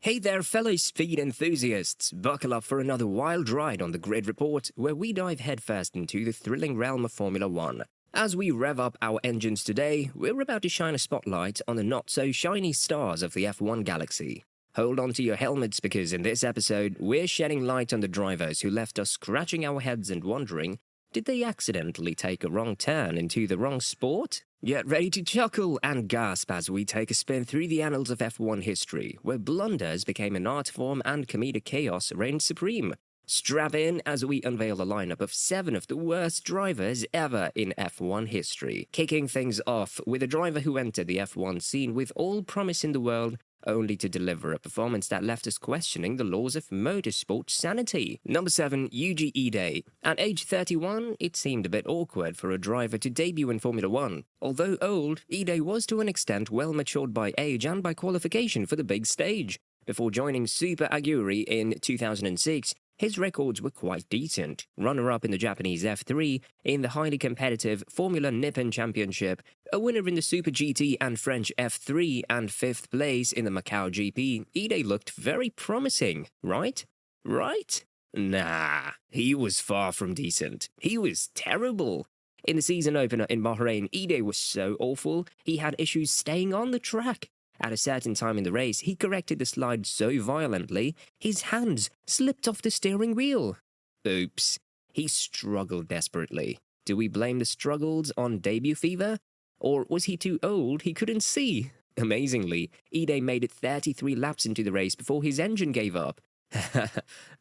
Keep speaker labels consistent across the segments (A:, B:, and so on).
A: Hey there, fellow speed enthusiasts! Buckle up for another wild ride on the Grid Report, where we dive headfirst into the thrilling realm of Formula One. As we rev up our engines today, we're about to shine a spotlight on the not-so-shiny stars of the F1 galaxy. Hold on to your helmets because in this episode, we're shedding light on the drivers who left us scratching our heads and wondering, did they accidentally take a wrong turn into the wrong sport? Get ready to chuckle and gasp as we take a spin through the annals of F1 history, where blunders became an art form and comedic chaos reigned supreme. Strap in as we unveil a lineup of 7 of the worst drivers ever in F1 history. Kicking things off with a driver who entered the F1 scene with all promise in the world, only to deliver a performance that left us questioning the laws of motorsport sanity. Number 7, Yuji Ide. At age 31, it seemed a bit awkward for a driver to debut in Formula One. Although old, Ide was to an extent well matured by age and by qualification for the big stage. Before joining Super Aguri in 2006, his records were quite decent. Runner-up in the Japanese F3, in the highly competitive Formula Nippon Championship, a winner in the Super GT and French F3, and 5th place in the Macau GP, Ide looked very promising, right? Right? Nah, he was far from decent. He was terrible. In the season opener in Bahrain, Ide was so awful, he had issues staying on the track. At a certain time in the race, he corrected the slide so violently, his hands slipped off the steering wheel. Oops. He struggled desperately. Do we blame the struggles on debut fever? Or was he too old he couldn't see? Amazingly, Ide made it 33 laps into the race before his engine gave up.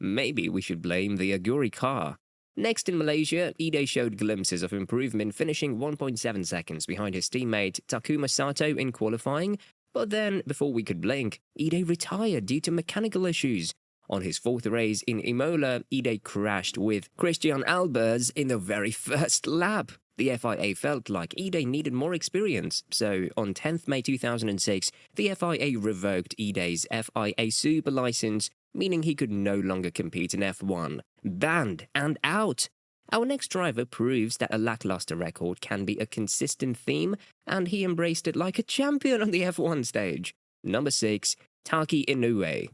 A: Maybe we should blame the Aguri car. Next in Malaysia, Ide showed glimpses of improvement, finishing 1.7 seconds behind his teammate Takuma Sato in qualifying. But then, before we could blink, Ide retired due to mechanical issues. On his 4th race in Imola, Ide crashed with Christian Albers in the very first lap. The FIA felt like Ide needed more experience, so on 10th May 2006, the FIA revoked Ide's FIA Super license, meaning he could no longer compete in F1. Banned and out! Our next driver proves that a lackluster record can be a consistent theme, and he embraced it like a champion on the F1 stage. Number 6, Taki Inoue.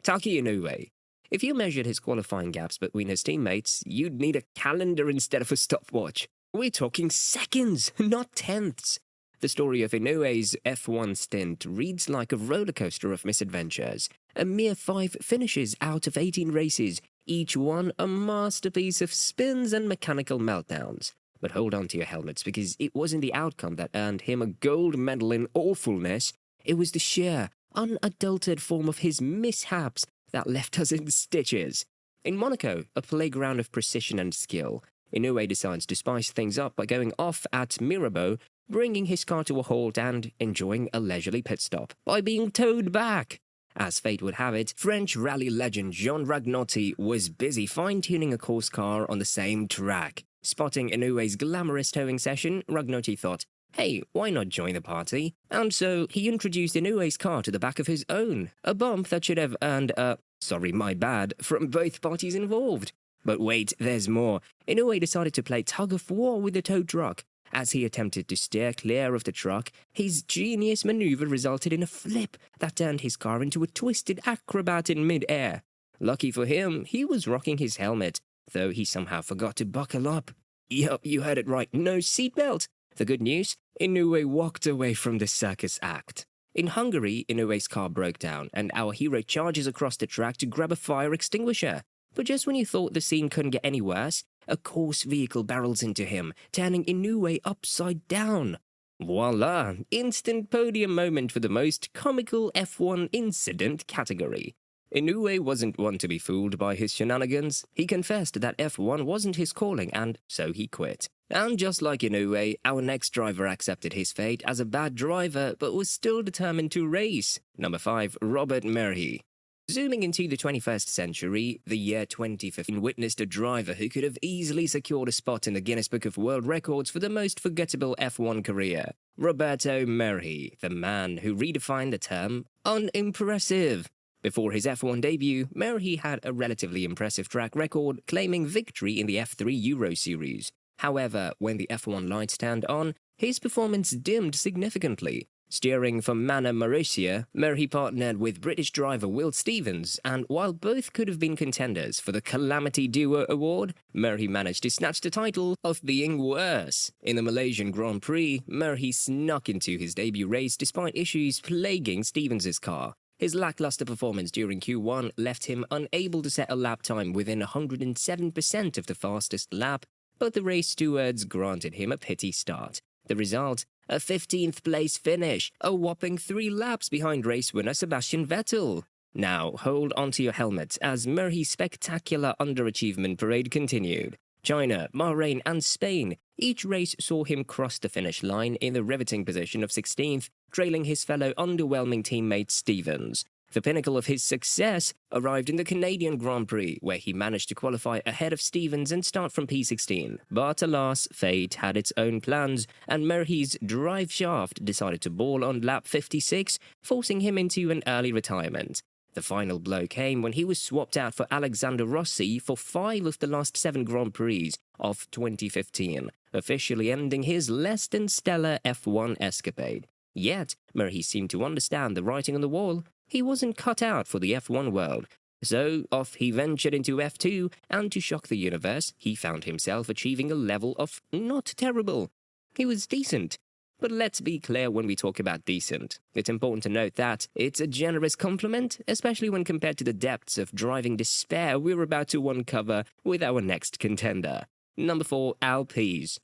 A: Taki Inoue. If you measured his qualifying gaps between his teammates, you'd need a calendar instead of a stopwatch. We're talking seconds, not tenths. The story of Inoue's F1 stint reads like a rollercoaster of misadventures. A mere 5 finishes out of 18 races, each one a masterpiece of spins and mechanical meltdowns. But hold on to your helmets, because it wasn't the outcome that earned him a gold medal in awfulness. It was the sheer, unadulterated form of his mishaps that left us in stitches. In Monaco, a playground of precision and skill, Inoue decides to spice things up by going off at Mirabeau, bringing his car to a halt and enjoying a leisurely pit stop by being towed back. As fate would have it, French rally legend Jean Ragnotti was busy fine-tuning a course car on the same track. Spotting Inoue's glamorous towing session, Ragnotti thought, hey, why not join the party? And so he introduced Inoue's car to the back of his own, a bump that should have earned a "sorry, my bad" from both parties involved. But wait, there's more. Inoue decided to play tug-of-war with the tow truck. As he attempted to steer clear of the truck, his genius maneuver resulted in a flip that turned his car into a twisted acrobat in mid-air. Lucky for him, he was rocking his helmet, though he somehow forgot to buckle up. Yup, you heard it right, no seatbelt. The good news? Inoue walked away from the circus act. In Hungary, Inoue's car broke down, and our hero charges across the track to grab a fire extinguisher. But just when you thought the scene couldn't get any worse, a course vehicle barrels into him, turning Inoue upside down. Voila! Instant podium moment for the most comical F1 incident category. Inoue wasn't one to be fooled by his shenanigans. He confessed that F1 wasn't his calling, and so he quit. And just like Inoue, our next driver accepted his fate as a bad driver, but was still determined to race. Number 5, Robert Merhi. Zooming into the 21st century, the year 2015 witnessed a driver who could have easily secured a spot in the Guinness Book of World Records for the most forgettable F1 career. Roberto Merhi, the man who redefined the term unimpressive. Before his F1 debut, Merhi had a relatively impressive track record, claiming victory in the F3 Euro Series. However, when the F1 lights turned on, his performance dimmed significantly. Steering for Mana Marussia, Murray partnered with British driver Will Stevens, and while both could have been contenders for the Calamity Duo award, Murray managed to snatch the title of being worse. In the Malaysian Grand Prix, Murray snuck into his debut race despite issues plaguing Stevens' car. His lackluster performance during Q1 left him unable to set a lap time within 107% of the fastest lap, but the race stewards granted him a pity start. The result? A 15th place finish, a whopping 3 laps behind race winner Sebastian Vettel. Now, hold onto your helmets as Murray's spectacular underachievement parade continued. China, Bahrain and Spain, each race saw him cross the finish line in the riveting position of 16th, trailing his fellow underwhelming teammate Stevens. The pinnacle of his success arrived in the Canadian Grand Prix, where he managed to qualify ahead of Stevens and start from P16. But alas, fate had its own plans, and Murray's drive shaft decided to ball on lap 56, forcing him into an early retirement. The final blow came when he was swapped out for Alexander Rossi for 5 of the last 7 Grand Prix of 2015, officially ending his less than stellar F1 escapade. Yet, Murray seemed to understand the writing on the wall. He wasn't cut out for the F1 world. So off he ventured into F2, and to shock the universe, he found himself achieving a level of not terrible. He was decent. But let's be clear when we talk about decent. It's important to note that it's a generous compliment, especially when compared to the depths of driving despair we're about to uncover with our next contender. Number 4, Alpes.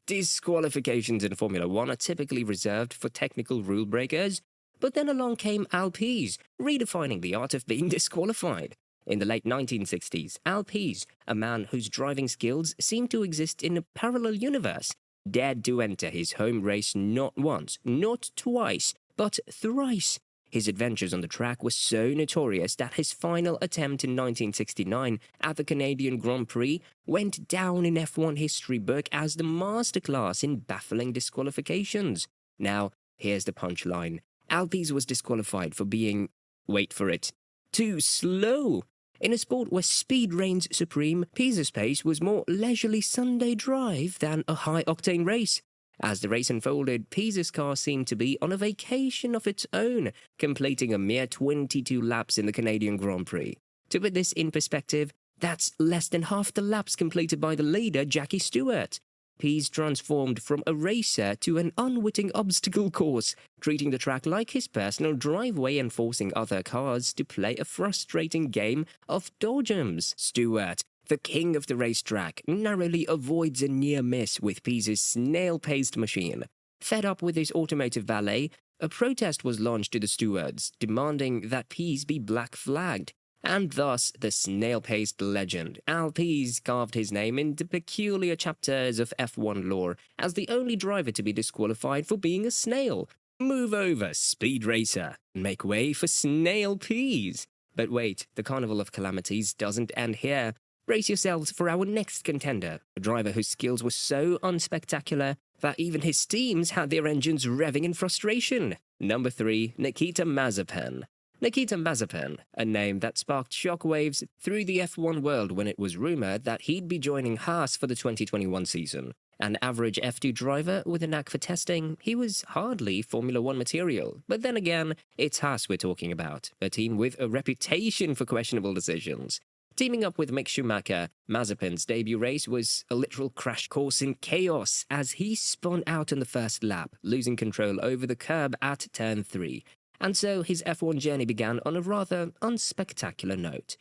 A: Disqualifications in Formula 1 are typically reserved for technical rule breakers, but then along came Alpes, redefining the art of being disqualified. In the late 1960s, Alpes, a man whose driving skills seemed to exist in a parallel universe, dared to enter his home race not once, not twice, but thrice. His adventures on the track were so notorious that his final attempt in 1969 at the Canadian Grand Prix went down in F1 history book as the masterclass in baffling disqualifications. Now, here's the punchline. Alpes was disqualified for being, wait for it, too slow. In a sport where speed reigns supreme, Pisa's pace was more leisurely Sunday drive than a high-octane race. As the race unfolded, Pisa's car seemed to be on a vacation of its own, completing a mere 22 laps in the Canadian Grand Prix. To put this in perspective, that's less than half the laps completed by the leader, Jackie Stewart. Pisa transformed from a racer to an unwitting obstacle course, treating the track like his personal driveway and forcing other cars to play a frustrating game of dodgems. Stewart, the king of the racetrack, narrowly avoids a near miss with Pisa's snail-paced machine. Fed up with his automotive valet, a protest was launched to the stewards, demanding that Pisa be black-flagged. And thus, the snail-paced legend, Alpes, carved his name into peculiar chapters of F1 lore as the only driver to be disqualified for being a snail. Move over, speed racer, and make way for Snail Peas. But wait, the Carnival of Calamities doesn't end here. Brace yourselves for our next contender, a driver whose skills were so unspectacular that even his teams had their engines revving in frustration. Number 3, Nikita Mazepin. Nikita Mazepin, a name that sparked shockwaves through the F1 world when it was rumored that he'd be joining Haas for the 2021 season. An average F2 driver with a knack for testing, he was hardly Formula 1 material. But then again, it's Haas we're talking about, a team with a reputation for questionable decisions. Teaming up with Mick Schumacher, Mazepin's debut race was a literal crash course in chaos as he spun out on the first lap, losing control over the curb at turn 3. And so his F1 journey began on a rather unspectacular note.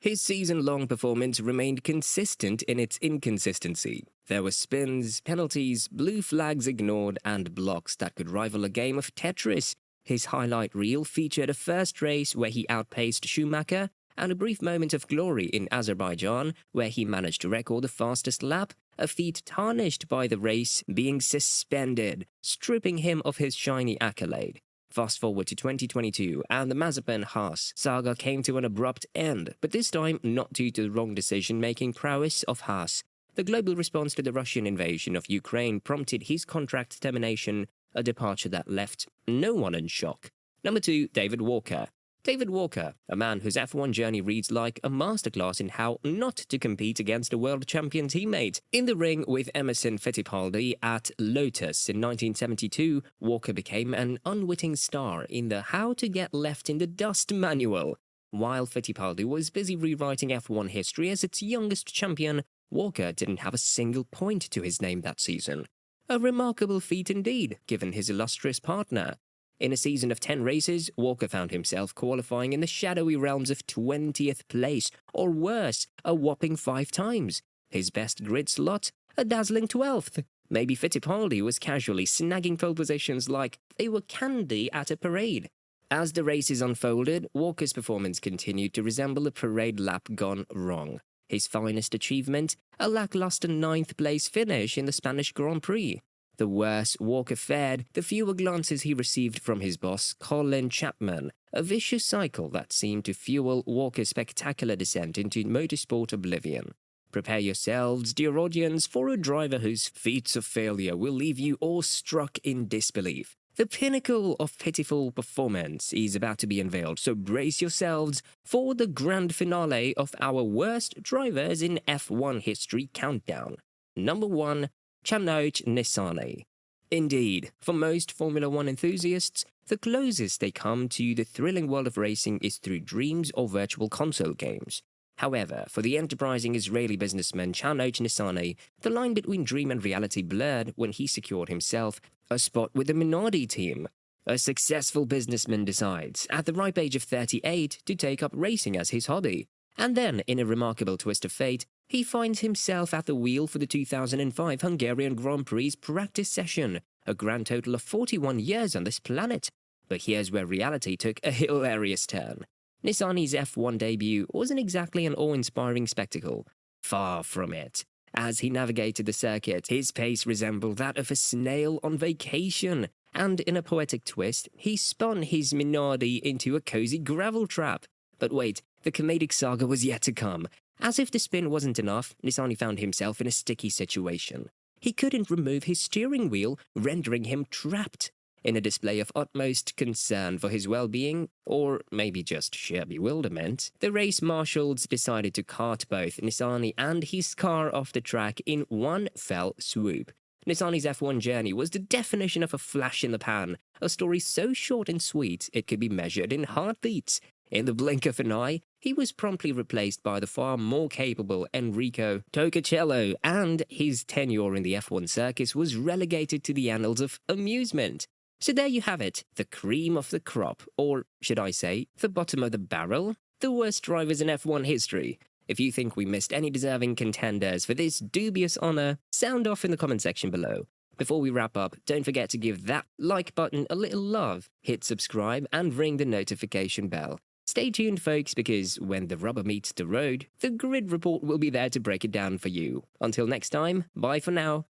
A: His season-long performance remained consistent in its inconsistency. There were spins, penalties, blue flags ignored, and blocks that could rival a game of Tetris. His highlight reel featured a first race where he outpaced Schumacher, and a brief moment of glory in Azerbaijan where he managed to record the fastest lap, a feat tarnished by the race being suspended, stripping him of his shiny accolade. Fast forward to 2022, and the Mazepin-Haas saga came to an abrupt end, but this time not due to the wrong decision-making prowess of Haas. The global response to the Russian invasion of Ukraine prompted his contract termination, a departure that left no one in shock. Number 2, David Walker. David Walker, a man whose F1 journey reads like a masterclass in how not to compete against a world champion teammate. In the ring with Emerson Fittipaldi at Lotus in 1972, Walker became an unwitting star in the How to Get Left in the Dust manual. While Fittipaldi was busy rewriting F1 history as its youngest champion, Walker didn't have a single point to his name that season. A remarkable feat indeed, given his illustrious partner. In a season of 10 races, Walker found himself qualifying in the shadowy realms of 20th place, or worse, a whopping 5 times. His best grid slot, a dazzling 12th. Maybe Fittipaldi was casually snagging pole positions like they were candy at a parade. As the races unfolded, Walker's performance continued to resemble a parade lap gone wrong. His finest achievement, a lackluster 9th place finish in the Spanish Grand Prix. The worse Walker fared, the fewer glances he received from his boss, Colin Chapman, a vicious cycle that seemed to fuel Walker's spectacular descent into motorsport oblivion. Prepare yourselves, dear audience, for a driver whose feats of failure will leave you awestruck in disbelief. The pinnacle of pitiful performance is about to be unveiled, so brace yourselves for the grand finale of our worst drivers in F1 history countdown. Number 1. Chanoch Nissany. Indeed, for most Formula One enthusiasts, the closest they come to the thrilling world of racing is through dreams or virtual console games. However, for the enterprising Israeli businessman Chanoch Nissany, the line between dream and reality blurred when he secured himself a spot with the Minardi team. A successful businessman decides, at the ripe age of 38, to take up racing as his hobby. And then, in a remarkable twist of fate, he finds himself at the wheel for the 2005 Hungarian Grand Prix practice session, a grand total of 41 years on this planet. But here's where reality took a hilarious turn. Nissany's F1 debut wasn't exactly an awe-inspiring spectacle. Far from it. As he navigated the circuit, his pace resembled that of a snail on vacation, and in a poetic twist, he spun his Minardi into a cozy gravel trap. But wait, the comedic saga was yet to come. As if the spin wasn't enough, Nissany found himself in a sticky situation. He couldn't remove his steering wheel, rendering him trapped. In a display of utmost concern for his well-being, or maybe just sheer bewilderment, the race marshals decided to cart both Nissany and his car off the track in one fell swoop. Nissany's F1 journey was the definition of a flash in the pan, a story so short and sweet it could be measured in heartbeats. In the blink of an eye, he was promptly replaced by the far more capable Enrico Tocacello, and his tenure in the F1 circus was relegated to the annals of amusement. So there you have it, the cream of the crop, or should I say, the bottom of the barrel, the worst drivers in F1 history. If you think we missed any deserving contenders for this dubious honor, sound off in the comment section below. Before we wrap up, don't forget to give that like button a little love, hit subscribe, and ring the notification bell. Stay tuned, folks, because when the rubber meets the road, the grid report will be there to break it down for you. Until next time, bye for now.